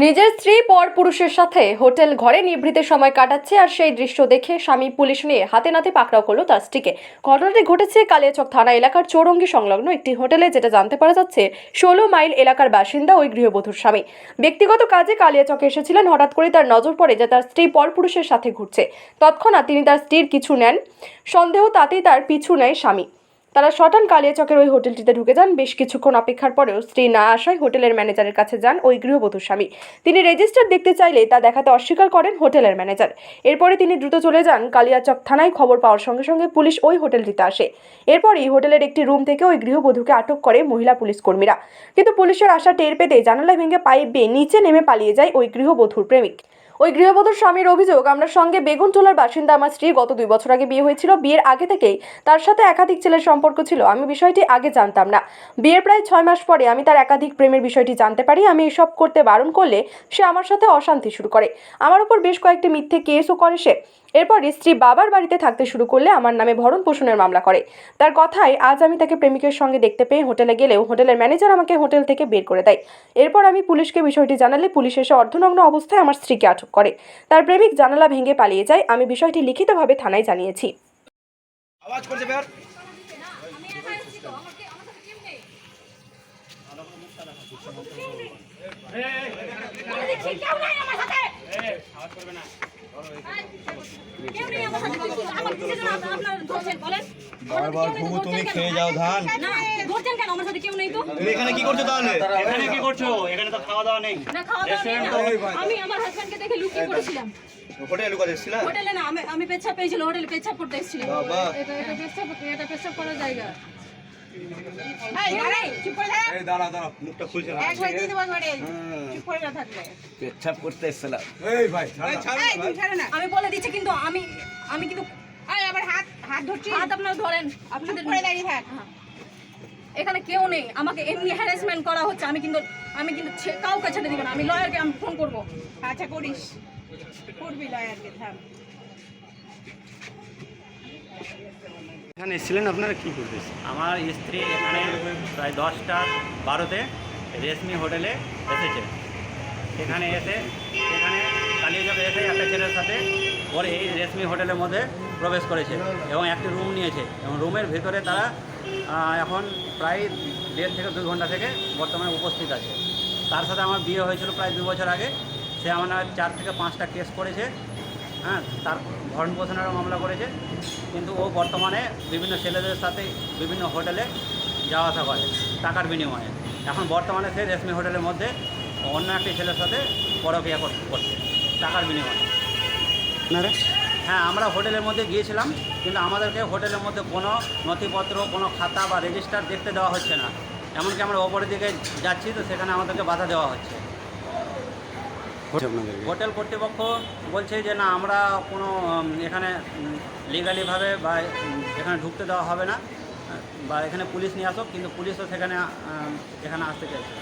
নিজের স্ত্রী পর পুরুষের সাথে হোটেল ঘরে নিভৃতে সময় কাটাচ্ছে, আর সেই দৃশ্য দেখে স্বামী পুলিশ নিয়ে হাতে নাতে পাকড়াও করলো তার স্ত্রীকে। ঘটনাটি ঘটেছে কালিয়াচক থানা এলাকার চৌরঙ্গি সংলগ্ন একটি হোটেলে, যেটা জানতে পারা যাচ্ছে 16 মাইল এলাকার বাসিন্দা ওই গৃহবধূর স্বামী ব্যক্তিগত কাজে কালিয়াচকে এসেছিলেন। হঠাৎ করে তার নজর পড়ে যে তার স্ত্রী পর পুরুষের সাথে ঘুরছে। তৎক্ষণাৎ তিনি তার স্ত্রীর কিছু নেন, সন্দেহ তাতেই তার পিছু নেয় স্বামী। তারা সটান কালিয়াচকের ওই হোটেলটিতে ঢুকে যান। বেশ কিছুক্ষণ অপেক্ষার পরেও স্ত্রী না আসায় হোটেলের ম্যানেজারের কাছে যান ওই গৃহবধূর স্বামী। তিনি রেজিস্টার দেখতে চাইলে তা দেখাতে অস্বীকার করেন হোটেলের ম্যানেজার। এরপরে তিনি দ্রুত চলে যান কালিয়াচক থানায়। খবর পাওয়ার সঙ্গে সঙ্গে পুলিশ ওই হোটেলটিতে আসে। এরপরই হোটেলের একটি রুম থেকে ওই গৃহবধূকে আটক করে মহিলা পুলিশ কর্মীরা। কিন্তু পুলিশের আশা টের পেতে জানালা ভেঙে পাইপ বেয়ে নিচে নেমে পালিয়ে যায় ওই গৃহবধূর প্রেমিক। ওই গৃহবধূর স্বামীর অভিযোগ, আমরা সঙ্গে বেগুনটোলার বাসিন্দা, আমার স্ত্রী গত 2 বছর আগে বিয়ে হয়েছিল। বিয়ের আগে থেকেই তার সাথে একাধিক ছেলের সম্পর্ক ছিল। আমি বিষয়টি আগে জানতাম না। বিয়ের প্রায় 6 মাস পরে আমি তার একাধিক প্রেমের বিষয়টি জানতে পারি। আমি এসব করতে বারণ করলে সে আমার সাথে অশান্তি শুরু করে। আমার উপর বেশ কয়েকটি মিথ্যে কেসও করে সে। এরপর স্ত্রী বাবার বাড়িতে থাকতে শুরু করলে আমার নামে ভরণ পোষণের মামলা করে। তার কথায় আজ আমি তাকে প্রেমিকের সঙ্গে দেখতে পেয়ে হোটেলে গেলেও হোটেলের ম্যানেজার আমাকে হোটেল থেকে বের করে দেয়। এরপর আমি পুলিশকে বিষয়টি জানালে পুলিশ এসে অর্ধনগ্ন অবস্থায় আমার স্ত্রীকে আটক করে। তার প্রেমিক জানালা ভেঙে পালিয়ে যায়। আমি বিষয়টি লিখিতভাবে থানায় জানিয়েছি। আওয়াজ করছে বের বারবার ঘুঘু তুমি খেয়ে যাও ধান। ধরছেন কেন? আমার সাথে কেউ নেই তো। তুমি এখানে কি করছো তাহলে? এখানে কি করছো? এখানে তো খাওয়া দাওয়া নেই। না, খাওয়া দাওয়া নেই না। আমি আমার হাজবেন্ডকে দেখে লুকিয়ে পড়েছিলাম। হোটেলে লুকাতে এসেছিলা? হোটেলে না, আমি পেছাব পেয়েছিল, হোটেলে পেছাব করতে এসেছিলাম। বাবা এটা পেছাব করার জায়গা। এই দাঁড়া মুখটা খুলছে না। পেচ্ছাপ করতে এসেছিলাম। এই ভাই ছাড় না। আমি বলে দিচ্ছি, কিন্তু আমি কিন্তু আবার হাত ধরছি, হাত আপনারা ধরেন, আপনাদের পড়ে দাঁড়িয়ে থাক। এখানে কেউ নেই। আমাকে এমনি হ্যারাসমেন্ট করা হচ্ছে। আমি কিন্তু কাউকে ছেড়ে দিব না। আমি লয়ারকে আমি ফোন করব। আচ্ছা করিস, করবি লয়ারকে, থাম। এখানে এসেছিলেন আপনারা কি করতেছেন? আমার স্ত্রী এখানে প্রায় 10টা 12তে রেশমি হোটেলে এসেছে। এখানে কালিয়াচকে এসে একটা ছেলের সাথে ওর এই রেশমি হোটেলের মধ্যে প্রবেশ করেছে এবং একটি রুম নিয়েছে, এবং রুমের ভেতরে তারা এখন প্রায় 1.5 থেকে 2 ঘন্টা থেকে বর্তমানে উপস্থিত আছে। তার সাথে আমার বিয়ে হয়েছিল প্রায় 2 বছর আগে। সে আমার 4 থেকে 5টা কেস করেছে। হ্যাঁ, তার ভরণ পোষণেরও মামলা করেছে। কিন্তু ও বর্তমানে বিভিন্ন ছেলেদের সাথে বিভিন্ন হোটেলে যাওয়া আসা করে টাকার বিনিময়ে। এখন বর্তমানে সে রেশমি হোটেলের মধ্যে অন্য একটি ছেলের সাথে পরকীয়া করছে টাকার বিনিময়ে। হ্যাঁ, আমরা হোটেলের মধ্যে গিয়েছিলাম, কিন্তু আমাদেরকে হোটেলের মধ্যে কোনো নথিপত্র, কোনো খাতা বা রেজিস্টার দেখতে দেওয়া হচ্ছে না। এমনকি আমরা ওপরের দিকে যাচ্ছি তো সেখানে আমাদেরকে বাধা দেওয়া হচ্ছে। হোটেল কর্তৃপক্ষ বলছে যে না, আমরা কোনো এখানে লিগালিভাবে বা এখানে ঢুকতে দেওয়া হবে না, বা এখানে পুলিশ নিয়ে আসো। কিন্তু পুলিশও এখানে আসতে চাইছে।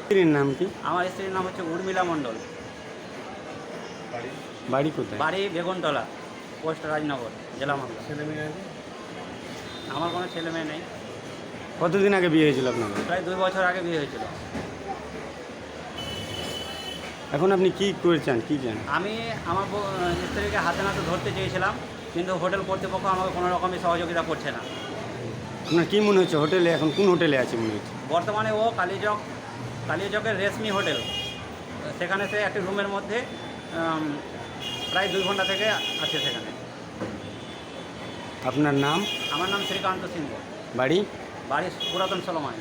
স্ত্রীর নাম কি? আমার স্ত্রীর নাম হচ্ছে উর্মিলা মণ্ডল। বাড়ি কোথায়? বাড়ি বেগুনতলা, পোস্ট রাজনগর, জেলা মালদা। আমার কোনো ছেলে মেয়ে নেই। কতদিন আগে বিয়ে হয়েছিল আপনাদের? প্রায় 2 বছর আগে বিয়ে হয়েছিল। এখন আপনি কি করেছেন, কি চান? আমি আমার স্ত্রীকে হাতে নাতে ধরতে চেয়েছিলাম, কিন্তু হোটেল কর্তৃপক্ষ আমাকে কোনো রকমই সহযোগিতা করছে না। আপনার কি মনে হচ্ছে হোটেলে এখন কোন হোটেলে আছে মনে হচ্ছে? বর্তমানে ও কালিয়াচকের রেশমি হোটেল, সেখানে সে একটি রুমের মধ্যে প্রায় 2 ঘন্টা থেকে আছে সেখানে। আপনার নাম? আমার নাম শ্রীকান্ত সিংহ। বাড়ি? বাড়ি পুরাতন সলমায়।